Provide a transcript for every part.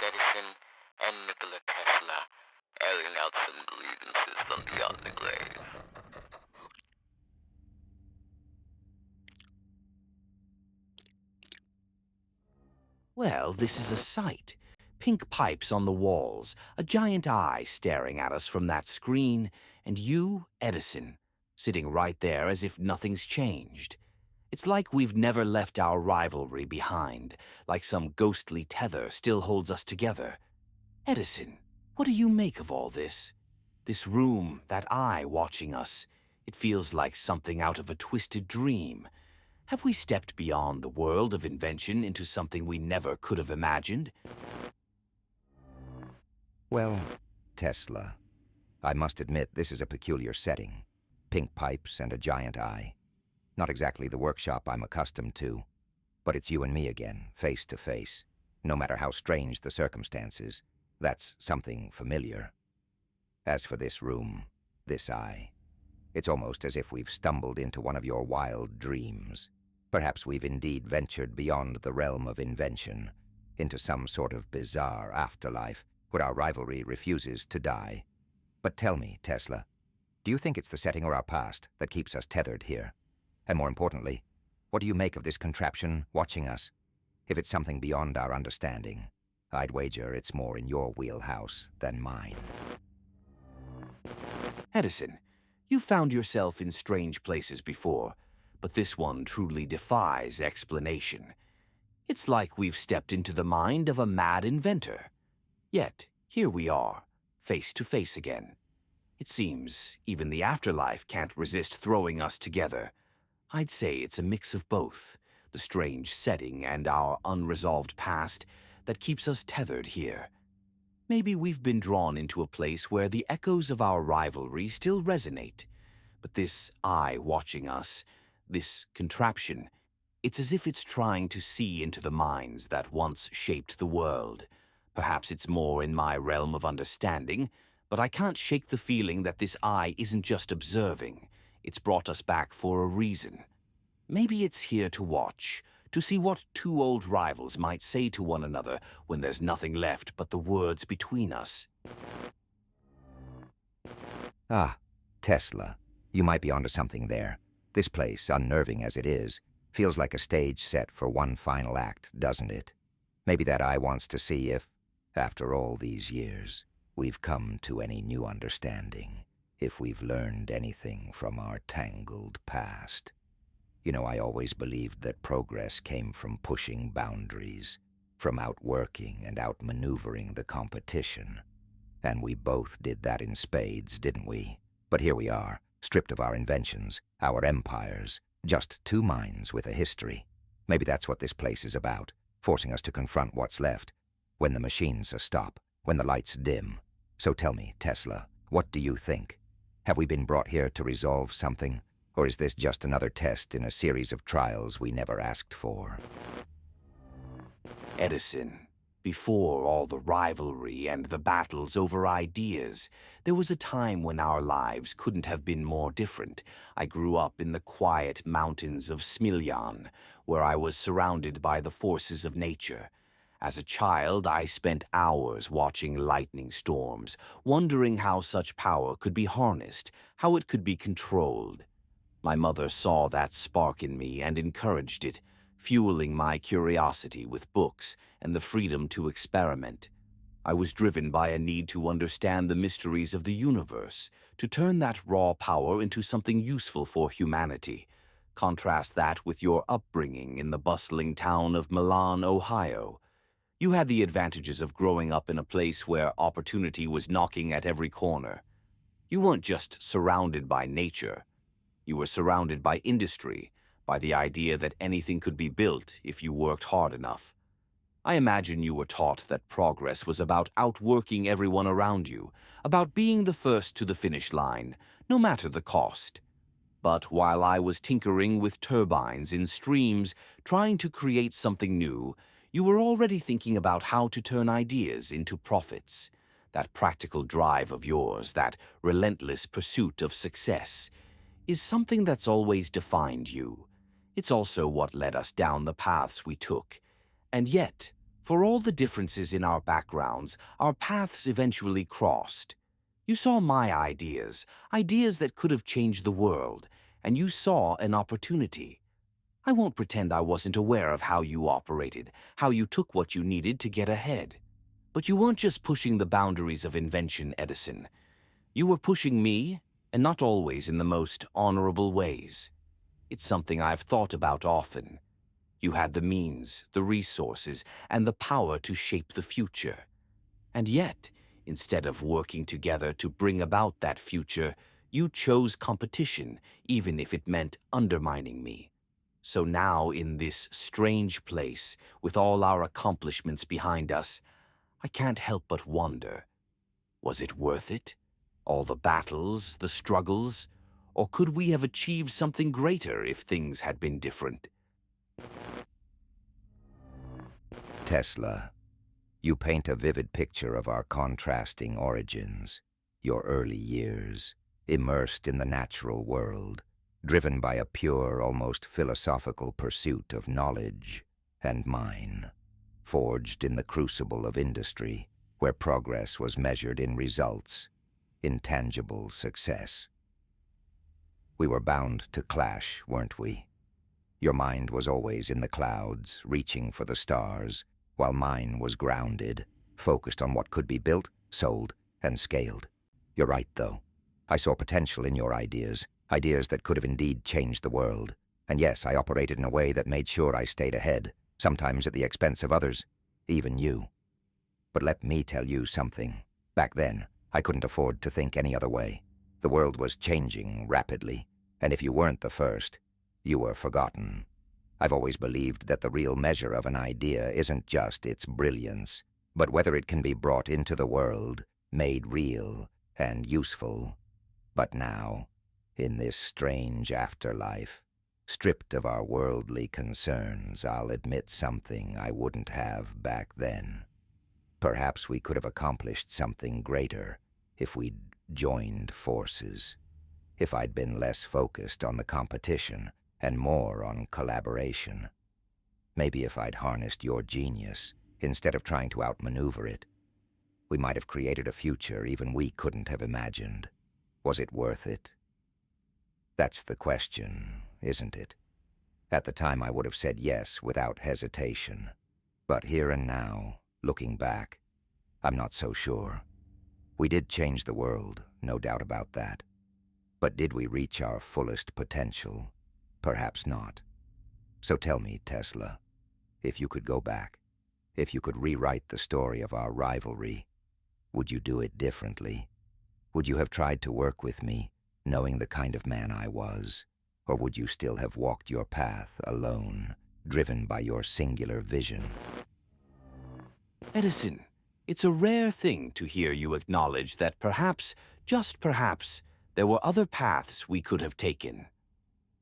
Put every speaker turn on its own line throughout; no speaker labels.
Edison and Nikola Tesla, airing out some grievances from beyond the grave.
Well, this is a sight. Pink pipes on the walls, a giant eye staring at us from that screen, and you, Edison, sitting right there as if nothing's changed. It's like we've never left our rivalry behind, like some ghostly tether still holds us together. Edison, what do you make of all this? This room, that eye watching us, it feels like something out of a twisted dream. Have we stepped beyond the world of invention into something we never could have imagined?
Well, Tesla, I must admit this is a peculiar setting. Pink pipes and a giant eye. Not exactly the workshop I'm accustomed to, but it's you and me again, face to face. No matter how strange the circumstances, that's something familiar. As for this room, this eye, it's almost as if we've stumbled into one of your wild dreams. Perhaps we've indeed ventured beyond the realm of invention, into some sort of bizarre afterlife where our rivalry refuses to die. But tell me, Tesla, do you think it's the setting or our past that keeps us tethered here? And more importantly, what do you make of this contraption watching us? If it's something beyond our understanding, I'd wager it's more in your wheelhouse than mine.
Edison, you found yourself in strange places before, but this one truly defies explanation. It's like we've stepped into the mind of a mad inventor. Yet, here we are, face to face again. It seems even the afterlife can't resist throwing us together. I'd say it's a mix of both, the strange setting and our unresolved past that keeps us tethered here. Maybe we've been drawn into a place where the echoes of our rivalry still resonate. But this eye watching us, this contraption, it's as if it's trying to see into the minds that once shaped the world. Perhaps it's more in my realm of understanding, but I can't shake the feeling that this eye isn't just observing. It's brought us back for a reason. Maybe it's here to watch, to see what two old rivals might say to one another when there's nothing left but the words between us.
Ah, Tesla, you might be onto something there. This place, unnerving as it is, feels like a stage set for one final act, doesn't it? Maybe that eye wants to see if, after all these years, we've come to any new understanding, if we've learned anything from our tangled past. You know, I always believed that progress came from pushing boundaries, from outworking and outmaneuvering the competition. And we both did that in spades, didn't we? But here we are, stripped of our inventions, our empires, just two minds with a history. Maybe that's what this place is about, forcing us to confront what's left, when the machines are stop, when the lights dim. So tell me, Tesla, what do you think? Have we been brought here to resolve something? Or is this just another test in a series of trials we never asked for?
Edison, before all the rivalry and the battles over ideas, there was a time when our lives couldn't have been more different. I grew up in the quiet mountains of Smiljan, where I was surrounded by the forces of nature. As a child, I spent hours watching lightning storms, wondering how such power could be harnessed, how it could be controlled. My mother saw that spark in me and encouraged it, fueling my curiosity with books and the freedom to experiment. I was driven by a need to understand the mysteries of the universe, to turn that raw power into something useful for humanity. Contrast that with your upbringing in the bustling town of Milan, Ohio. You had the advantages of growing up in a place where opportunity was knocking at every corner. You weren't just surrounded by nature. You were surrounded by industry, by the idea that anything could be built if you worked hard enough. I imagine you were taught that progress was about outworking everyone around you, about being the first to the finish line, no matter the cost. But while I was tinkering with turbines in streams, trying to create something new, you were already thinking about how to turn ideas into profits. That practical drive of yours, that relentless pursuit of success, is something that's always defined you. It's also what led us down the paths we took. And yet, For all the differences in our backgrounds, our paths eventually crossed. You saw my ideas, ideas that could have changed the world, and you saw an opportunity. I won't pretend I wasn't aware of how you operated, how you took what you needed to get ahead. But you weren't just pushing the boundaries of invention, Edison. You were pushing me, and not always in the most honorable ways. It's something I've thought about often. You had the means, the resources, and the power to shape the future. And yet, instead of working together to bring about that future, you chose competition, even if it meant undermining me. So now, in this strange place, with all our accomplishments behind us, I can't help but wonder, was it worth it? All the battles, the struggles? Or could we have achieved something greater if things had been different?
Tesla, you paint a vivid picture of our contrasting origins, your early years, immersed in the natural world, driven by a pure, almost philosophical pursuit of knowledge, and mine, forged in the crucible of industry, where progress was measured in results, in tangible success. We were bound to clash, weren't we? Your mind was always in the clouds, reaching for the stars, while mine was grounded, focused on what could be built, sold, and scaled. You're right, though. I saw potential in your ideas, ideas that could have indeed changed the world. And yes, I operated in a way that made sure I stayed ahead, sometimes at the expense of others, even you. But let me tell you something. Back then, I couldn't afford to think any other way. The world was changing rapidly, and if you weren't the first, you were forgotten. I've always believed that the real measure of an idea isn't just its brilliance, but whether it can be brought into the world, made real, and useful. But now, in this strange afterlife, stripped of our worldly concerns, I'll admit something I wouldn't have back then. Perhaps we could have accomplished something greater if we'd joined forces, if I'd been less focused on the competition and more on collaboration. Maybe if I'd harnessed your genius instead of trying to outmaneuver it, we might have created a future even we couldn't have imagined. Was it worth it? That's the question, isn't it? At the time I would have said yes without hesitation. But here and now, looking back, I'm not so sure. We did change the world, no doubt about that. But did we reach our fullest potential? Perhaps not. So tell me, Tesla, if you could go back, if you could rewrite the story of our rivalry, would you do it differently? Would you have tried to work with me, knowing the kind of man I was? Or would you still have walked your path alone, driven by your singular vision?
Edison, it's a rare thing to hear you acknowledge that perhaps, just perhaps, there were other paths we could have taken.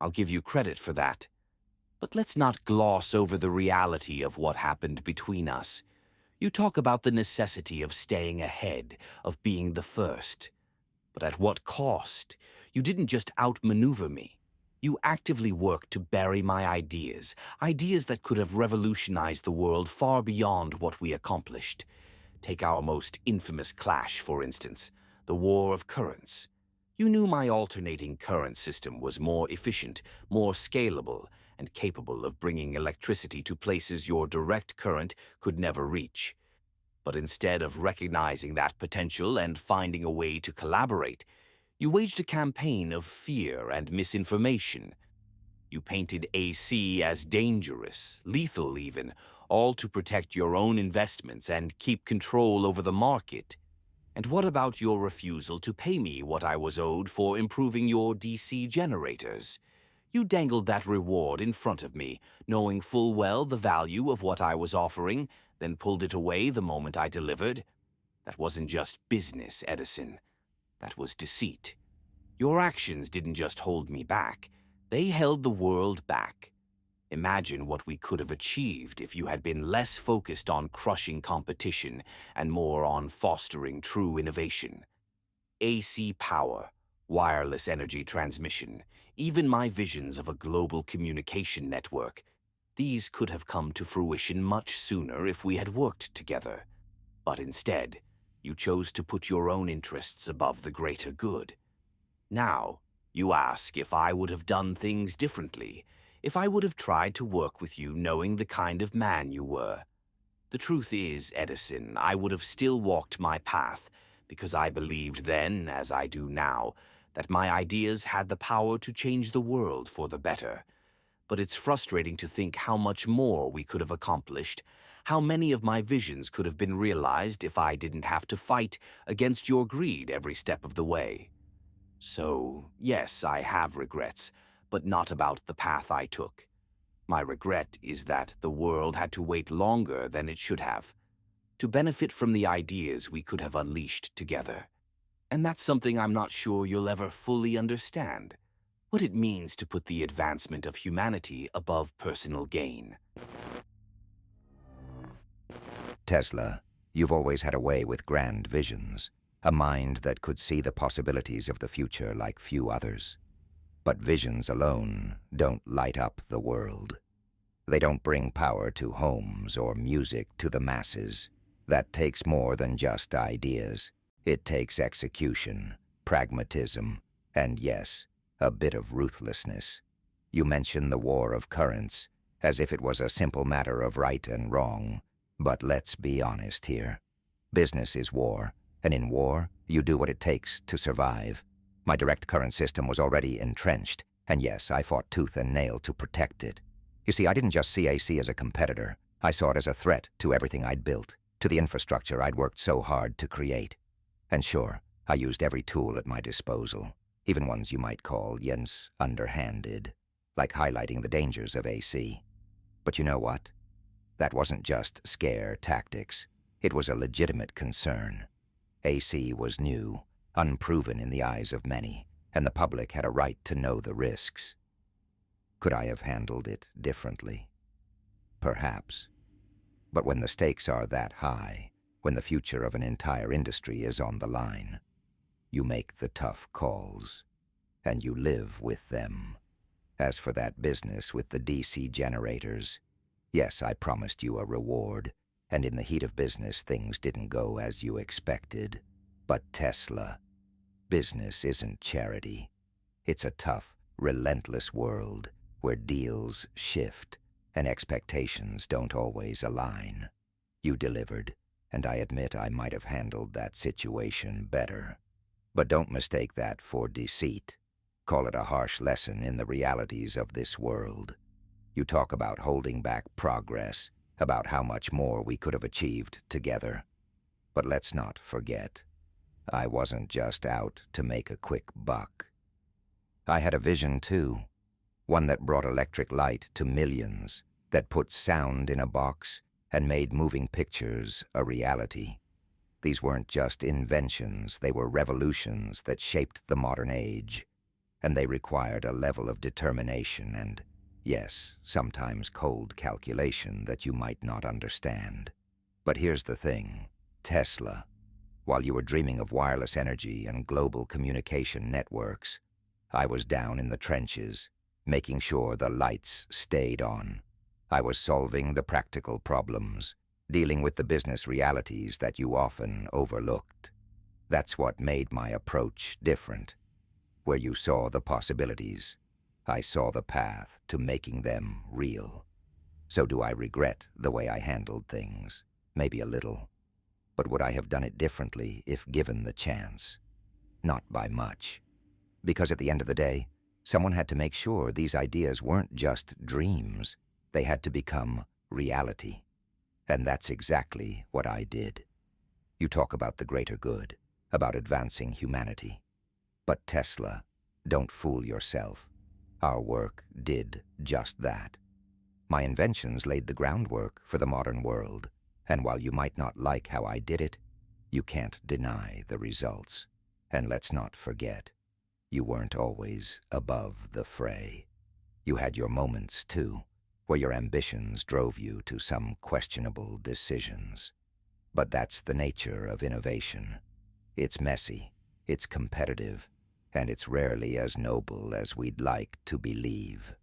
I'll give you credit for that. But let's not gloss over the reality of what happened between us. You talk about the necessity of staying ahead, of being the first. But at what cost? You didn't just outmaneuver me. You actively worked to bury my ideas, ideas that could have revolutionized the world far beyond what we accomplished. Take our most infamous clash, for instance, the War of Currents. You knew my alternating current system was more efficient, more scalable, and capable of bringing electricity to places your direct current could never reach. But instead of recognizing that potential and finding a way to collaborate, you waged a campaign of fear and misinformation. You painted AC as dangerous, lethal even, all to protect your own investments and keep control over the market. And what about your refusal to pay me what I was owed for improving your DC generators? You dangled that reward in front of me, knowing full well the value of what I was offering, then pulled it away the moment I delivered. That wasn't just business, Edison. That was deceit. Your actions didn't just hold me back. They held the world back. Imagine what we could have achieved if you had been less focused on crushing competition and more on fostering true innovation. AC power, wireless energy transmission, even my visions of a global communication network. These could have come to fruition much sooner if we had worked together. But instead, you chose to put your own interests above the greater good. Now, you ask if I would have done things differently, if I would have tried to work with you knowing the kind of man you were. The truth is, Edison, I would have still walked my path, because I believed then, as I do now, that my ideas had the power to change the world for the better. But it's frustrating to think how much more we could have accomplished, how many of my visions could have been realized if I didn't have to fight against your greed every step of the way. So, yes, I have regrets, but not about the path I took. My regret is that the world had to wait longer than it should have, to benefit from the ideas we could have unleashed together. And that's something I'm not sure you'll ever fully understand, what it means to put the advancement of humanity above personal gain.
Tesla, you've always had a way with grand visions, a mind that could see the possibilities of the future like few others. But visions alone don't light up the world. They don't bring power to homes or music to the masses. That takes more than just ideas. It takes execution, pragmatism, and yes, a bit of ruthlessness. You mention the war of currents, as if it was a simple matter of right and wrong. But let's be honest here. Business is war, and in war, you do what it takes to survive. My direct current system was already entrenched, and yes, I fought tooth and nail to protect it. You see, I didn't just see AC as a competitor. I saw it as a threat to everything I'd built, to the infrastructure I'd worked so hard to create. And sure, I used every tool at my disposal, even ones you might call, yes, underhanded, like highlighting the dangers of AC. But you know what? That wasn't just scare tactics. It was a legitimate concern. AC was new, unproven in the eyes of many, and the public had a right to know the risks. Could I have handled it differently? Perhaps. But when the stakes are that high, when the future of an entire industry is on the line, you make the tough calls, and you live with them. As for that business with the DC generators, yes, I promised you a reward, and in the heat of business things didn't go as you expected. But Tesla, business isn't charity. It's a tough, relentless world where deals shift and expectations don't always align. You delivered, and I admit I might have handled that situation better. But don't mistake that for deceit. Call it a harsh lesson in the realities of this world. You talk about holding back progress, about how much more we could have achieved together. But let's not forget, I wasn't just out to make a quick buck. I had a vision too, one that brought electric light to millions, that put sound in a box and made moving pictures a reality. These weren't just inventions, they were revolutions that shaped the modern age, and they required a level of determination and, yes, sometimes cold calculation that you might not understand. But here's the thing, Tesla, while you were dreaming of wireless energy and global communication networks, I was down in the trenches, making sure the lights stayed on. I was solving the practical problems, dealing with the business realities that you often overlooked. That's what made my approach different. Where you saw the possibilities, I saw the path to making them real. So do I regret the way I handled things? Maybe a little. But would I have done it differently if given the chance? Not by much. Because at the end of the day, someone had to make sure these ideas weren't just dreams. They had to become reality. And that's exactly what I did. You talk about the greater good, about advancing humanity. But Tesla, don't fool yourself. Our work did just that. My inventions laid the groundwork for the modern world, and while you might not like how I did it, you can't deny the results. And let's not forget, you weren't always above the fray. You had your moments, too, where your ambitions drove you to some questionable decisions. But that's the nature of innovation. It's messy, it's competitive, and it's rarely as noble as we'd like to believe.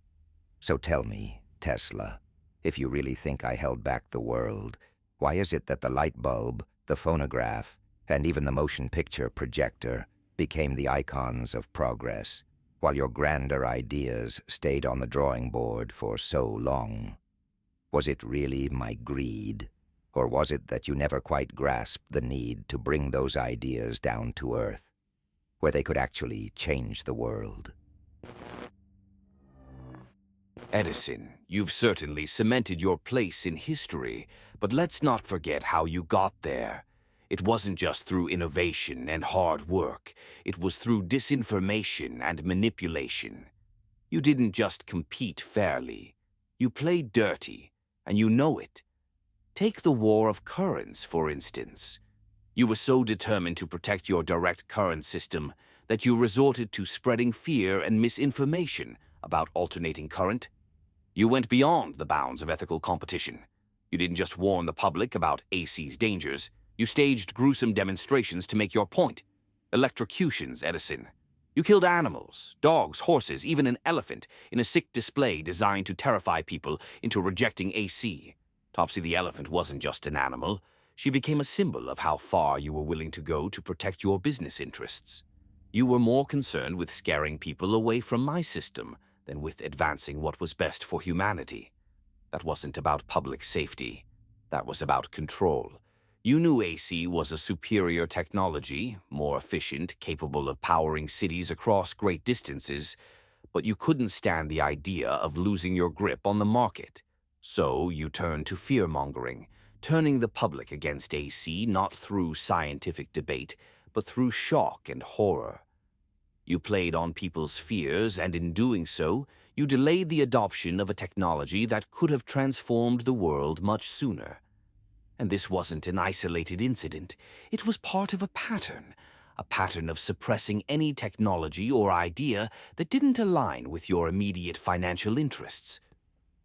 So tell me, Tesla, If you really think I held back the world, why is it that the light bulb, the phonograph, and even the motion picture projector became the icons of progress, while your grander ideas stayed on the drawing board for so long? Was it really my greed, or was it that you never quite grasped the need to bring those ideas down to earth, where they could actually change the world?
Edison, you've certainly cemented your place in history, but let's not forget how you got there. It wasn't just through innovation and hard work. It was through disinformation and manipulation. You didn't just compete fairly. You played dirty, and you know it. Take the war of currents, for instance. You were so determined to protect your direct current system that you resorted to spreading fear and misinformation about alternating current. You went beyond the bounds of ethical competition. You didn't just warn the public about AC's dangers. You staged gruesome demonstrations to make your point. Electrocutions, Edison. You killed animals, dogs, horses, even an elephant in a sick display designed to terrify people into rejecting AC. Topsy the elephant wasn't just an animal. She became a symbol of how far you were willing to go to protect your business interests. You were more concerned with scaring people away from my system than with advancing what was best for humanity. That wasn't about public safety. That was about control. You knew AC was a superior technology, more efficient, capable of powering cities across great distances, but you couldn't stand the idea of losing your grip on the market. So you turned to fear-mongering, turning the public against AC not through scientific debate, but through shock and horror. You played on people's fears, and in doing so, you delayed the adoption of a technology that could have transformed the world much sooner. And this wasn't an isolated incident. It was part of a pattern of suppressing any technology or idea that didn't align with your immediate financial interests.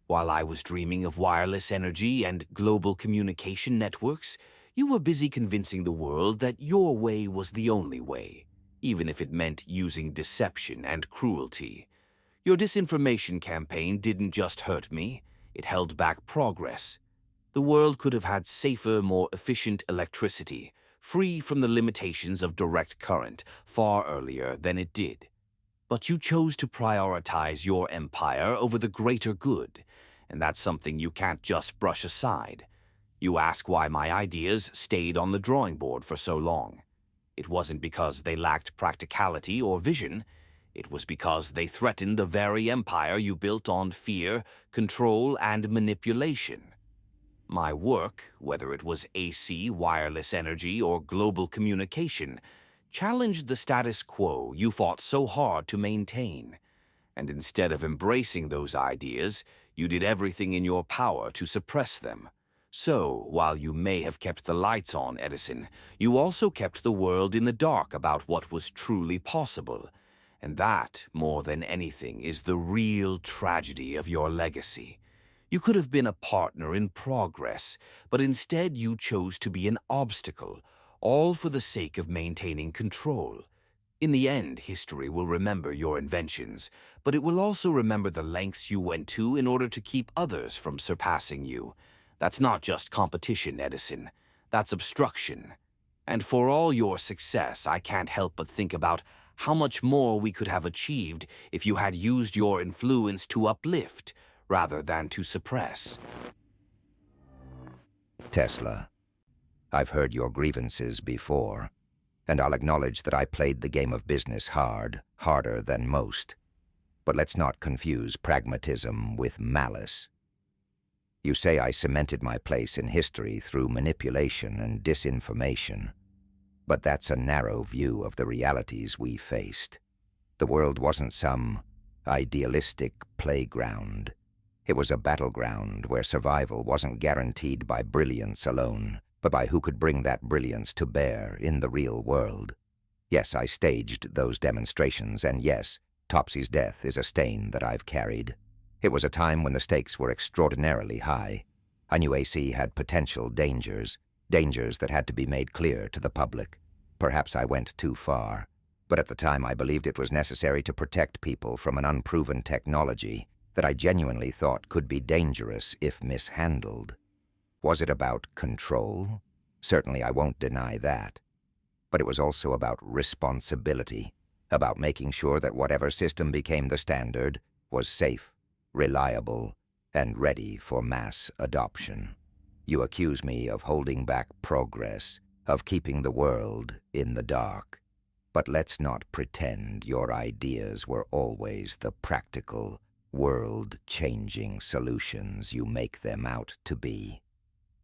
While I was dreaming of wireless energy and global communication networks, you were busy convincing the world that your way was the only way, even if it meant using deception and cruelty. Your disinformation campaign didn't just hurt me, it held back progress. The world could have had safer, more efficient electricity, free from the limitations of direct current, far earlier than it did. But you chose to prioritize your empire over the greater good, and that's something you can't just brush aside. You ask why my ideas stayed on the drawing board for so long. It wasn't because they lacked practicality or vision. It was because they threatened the very empire you built on fear, control, and manipulation. My work, whether it was AC, wireless energy, or global communication, challenged the status quo you fought so hard to maintain. And instead of embracing those ideas, you did everything in your power to suppress them. So, while you may have kept the lights on, Edison, you also kept the world in the dark about what was truly possible. And that, more than anything, is the real tragedy of your legacy. You could have been a partner in progress, but instead you chose to be an obstacle, all for the sake of maintaining control. In the end, history will remember your inventions, but it will also remember the lengths you went to in order to keep others from surpassing you. That's not just competition, Edison. That's obstruction. And for all your success, I can't help but think about how much more we could have achieved if you had used your influence to uplift, rather than to suppress.
Tesla, I've heard your grievances before, and I'll acknowledge that I played the game of business hard, harder than most. But let's not confuse pragmatism with malice. You say I cemented my place in history through manipulation and disinformation, but that's a narrow view of the realities we faced. The world wasn't some idealistic playground. It was a battleground where survival wasn't guaranteed by brilliance alone, but by who could bring that brilliance to bear in the real world. Yes, I staged those demonstrations, and yes, Topsy's death is a stain that I've carried. It was a time when the stakes were extraordinarily high. I knew AC had potential dangers that had to be made clear to the public. Perhaps I went too far, but at the time I believed it was necessary to protect people from an unproven technology that I genuinely thought could be dangerous if mishandled. Was it about control? Certainly I won't deny that. But it was also about responsibility, about making sure that whatever system became the standard was safe, reliable, and ready for mass adoption. You accuse me of holding back progress, of keeping the world in the dark. But let's not pretend your ideas were always the practical, world-changing solutions you make them out to be.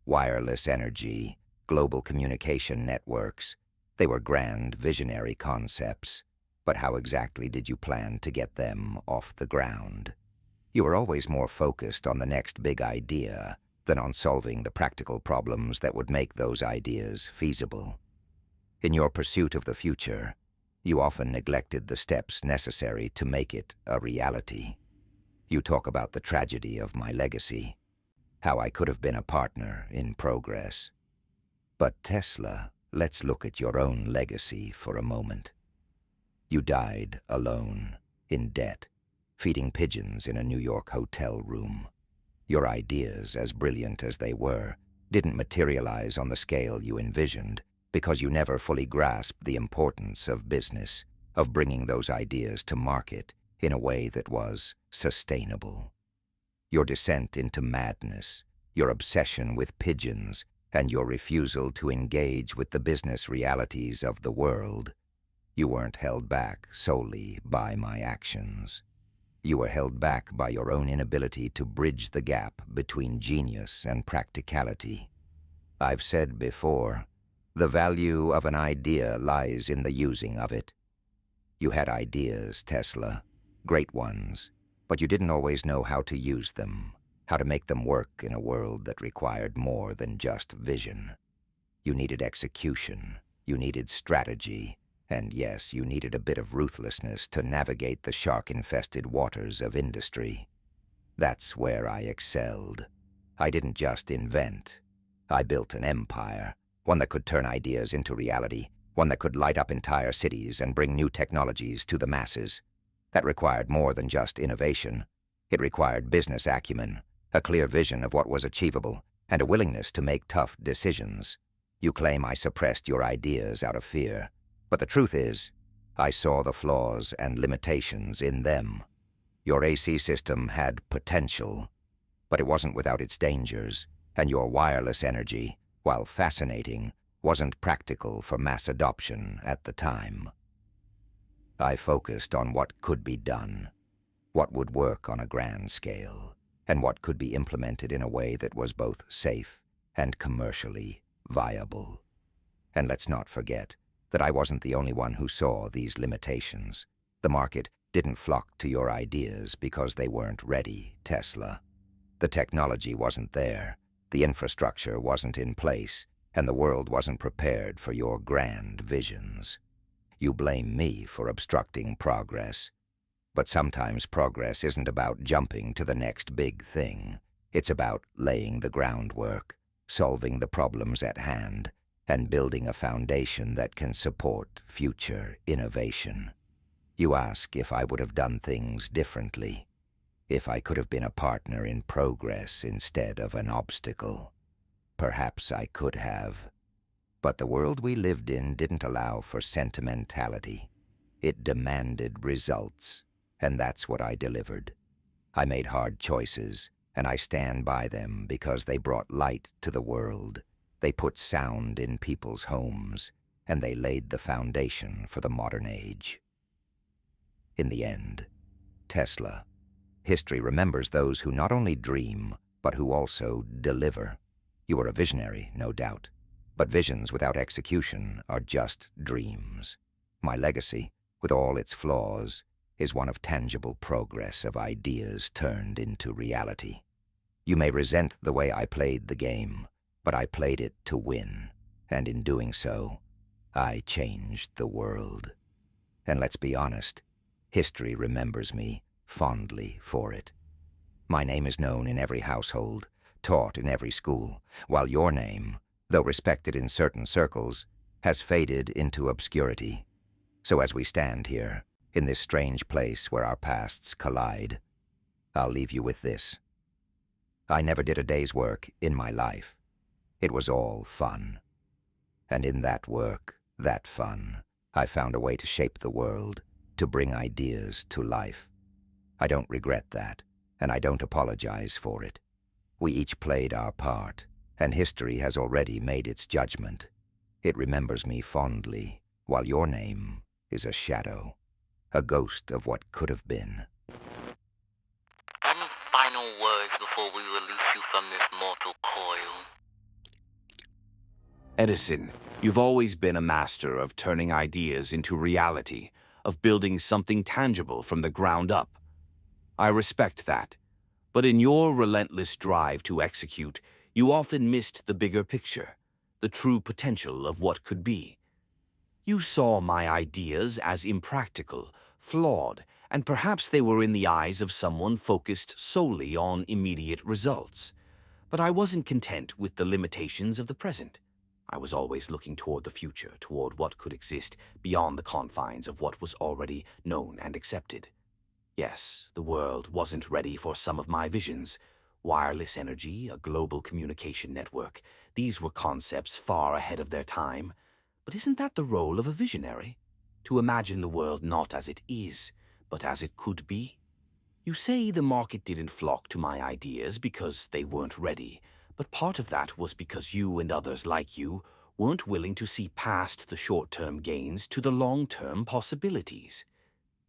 Wireless energy, global communication networks, they were grand, visionary concepts. But how exactly did you plan to get them off the ground? You were always more focused on the next big idea than on solving the practical problems that would make those ideas feasible. In your pursuit of the future, you often neglected the steps necessary to make it a reality. You talk about the tragedy of my legacy, how I could have been a partner in progress. But Tesla, let's look at your own legacy for a moment. You died alone, in debt, feeding pigeons in a New York hotel room. Your ideas, as brilliant as they were, didn't materialize on the scale you envisioned because you never fully grasped the importance of business, of bringing those ideas to market in a way that was sustainable. Your descent into madness, your obsession with pigeons, and your refusal to engage with the business realities of the world, you weren't held back solely by my actions. You were held back by your own inability to bridge the gap between genius and practicality. I've said before, the value of an idea lies in the using of it. You had ideas, Tesla, great ones, but you didn't always know how to use them, how to make them work in a world that required more than just vision. You needed execution, you needed strategy, and yes, you needed a bit of ruthlessness to navigate the shark-infested waters of industry. That's where I excelled. I didn't just invent. I built an empire, one that could turn ideas into reality, one that could light up entire cities and bring new technologies to the masses. That required more than just innovation. It required business acumen, a clear vision of what was achievable, and a willingness to make tough decisions. You claim I suppressed your ideas out of fear, but the truth is, I saw the flaws and limitations in them. Your AC system had potential, but it wasn't without its dangers, and your wireless energy, while fascinating, wasn't practical for mass adoption at the time. I focused on what could be done, what would work on a grand scale, and what could be implemented in a way that was both safe and commercially viable. And let's not forget that I wasn't the only one who saw these limitations. The market didn't flock to your ideas because they weren't ready, Tesla. The technology wasn't there, the infrastructure wasn't in place, and the world wasn't prepared for your grand visions. You blame me for obstructing progress. But sometimes progress isn't about jumping to the next big thing. It's about laying the groundwork, solving the problems at hand, and building a foundation that can support future innovation. You ask if I would have done things differently, if I could have been a partner in progress instead of an obstacle. Perhaps I could have. But the world we lived in didn't allow for sentimentality. It demanded results, and that's what I delivered. I made hard choices, and I stand by them because they brought light to the world. They put sound in people's homes, and they laid the foundation for the modern age. In the end, Tesla, history remembers those who not only dream, but who also deliver. You were a visionary, no doubt, but visions without execution are just dreams. My legacy, with all its flaws, is one of tangible progress of ideas turned into reality. You may resent the way I played the game, but I played it to win, and in doing so, I changed the world. And let's be honest, history remembers me fondly for it. My name is known in every household, taught in every school, while your name, though respected in certain circles, has faded into obscurity. So as we stand here, in this strange place where our pasts collide, I'll leave you with this. I never did a day's work in my life. It was all fun. And in that work, that fun, I found a way to shape the world, to bring ideas to life. I don't regret that, and I don't apologize for it. We each played our part, and history has already made its judgment. It remembers me fondly, while your name is a shadow, a ghost of what could have been.
Any final words before we release you from this mortal coil?
Edison, you've always been a master of turning ideas into reality, of building something tangible from the ground up. I respect that. But in your relentless drive to execute, you often missed the bigger picture, the true potential of what could be. You saw my ideas as impractical, flawed, and perhaps they were in the eyes of someone focused solely on immediate results. But I wasn't content with the limitations of the present. I was always looking toward the future, toward what could exist beyond the confines of what was already known and accepted. Yes, the world wasn't ready for some of my visions. Wireless energy, a global communication network, these were concepts far ahead of their time. But isn't that the role of a visionary? To imagine the world not as it is, but as it could be? You say the market didn't flock to my ideas because they weren't ready, but part of that was because you and others like you weren't willing to see past the short-term gains to the long-term possibilities.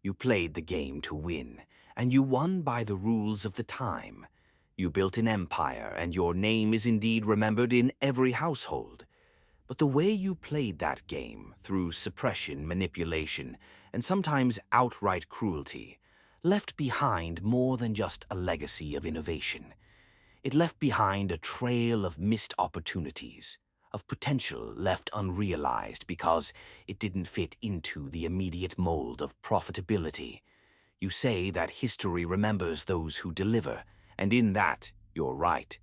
You played the game to win, and you won by the rules of the time. You built an empire, and your name is indeed remembered in every household. But the way you played that game, through suppression, manipulation, and sometimes outright cruelty, left behind more than just a legacy of innovation. It left behind a trail of missed opportunities, of potential left unrealized because it didn't fit into the immediate mold of profitability. You say that history remembers those who deliver, and in that, you're right.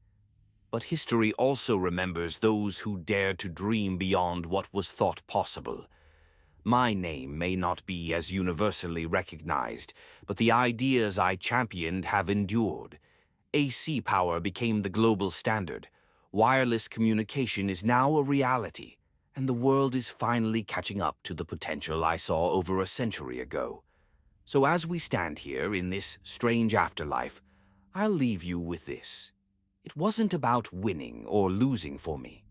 But history also remembers those who dared to dream beyond what was thought possible. My name may not be as universally recognized, but the ideas I championed have endured. AC power became the global standard. Wireless communication is now a reality, and the world is finally catching up to the potential I saw over a century ago. So as we stand here in this strange afterlife, I'll leave you with this. It wasn't about winning or losing for me.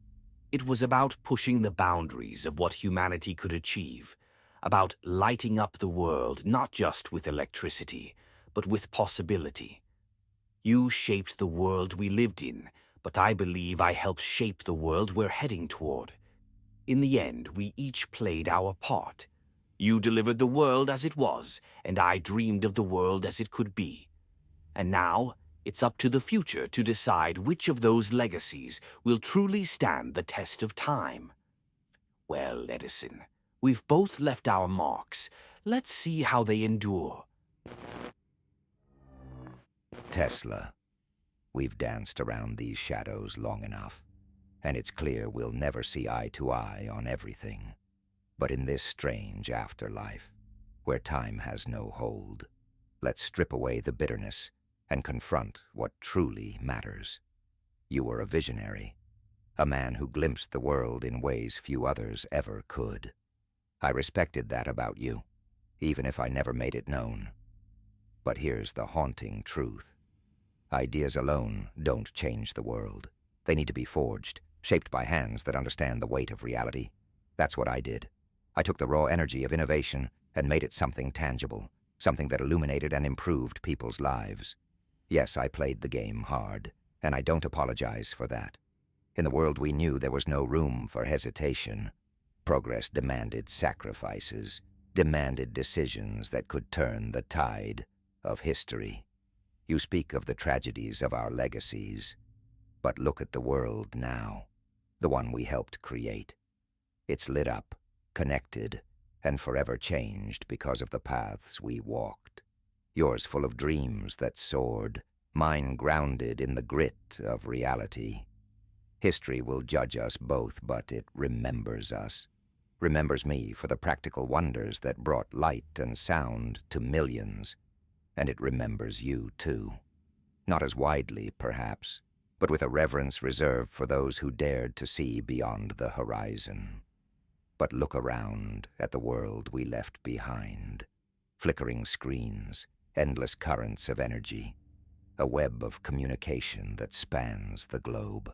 It was about pushing the boundaries of what humanity could achieve, about lighting up the world not just with electricity, but with possibility. You shaped the world we lived in, but I believe I helped shape the world we're heading toward. In the end, we each played our part. You delivered the world as it was, and I dreamed of the world as it could be. And now, it's up to the future to decide which of those legacies will truly stand the test of time. Well, Edison, we've both left our marks. Let's see how they endure.
Tesla, we've danced around these shadows long enough, and it's clear we'll never see eye to eye on everything. But in this strange afterlife, where time has no hold, let's strip away the bitterness and confront what truly matters. You were a visionary, a man who glimpsed the world in ways few others ever could. I respected that about you, even if I never made it known. But here's the haunting truth. Ideas alone don't change the world. They need to be forged, shaped by hands that understand the weight of reality. That's what I did. I took the raw energy of innovation and made it something tangible, something that illuminated and improved people's lives. Yes, I played the game hard, and I don't apologize for that. In the world we knew, there was no room for hesitation. Progress demanded sacrifices, demanded decisions that could turn the tide of history. You speak of the tragedies of our legacies, but look at the world now, the one we helped create. It's lit up, connected, and forever changed because of the paths we walked. Yours full of dreams that soared, mine grounded in the grit of reality. History will judge us both, but it remembers us. Remembers me for the practical wonders that brought light and sound to millions. and it remembers you, too. Not as widely, perhaps, but with a reverence reserved for those who dared to see beyond the horizon. But look around at the world we left behind. Flickering screens, endless currents of energy, a web of communication that spans the globe.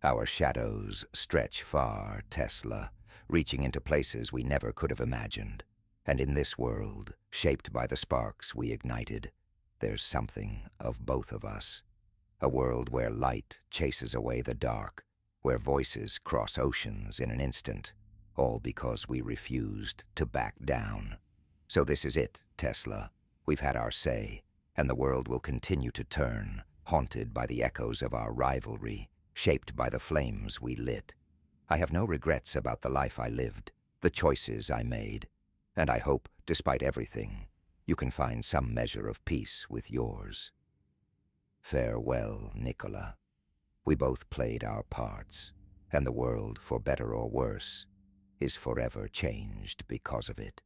Our shadows stretch far, Tesla, reaching into places we never could have imagined. And in this world, shaped by the sparks we ignited, there's something of both of us. A world where light chases away the dark, where voices cross oceans in an instant, all because we refused to back down. So this is it, Tesla. We've had our say, and the world will continue to turn, haunted by the echoes of our rivalry, shaped by the flames we lit. I have no regrets about the life I lived, the choices I made, and I hope, despite everything, you can find some measure of peace with yours. Farewell, Nikola. We both played our parts, and the world, for better or worse, is forever changed because of it.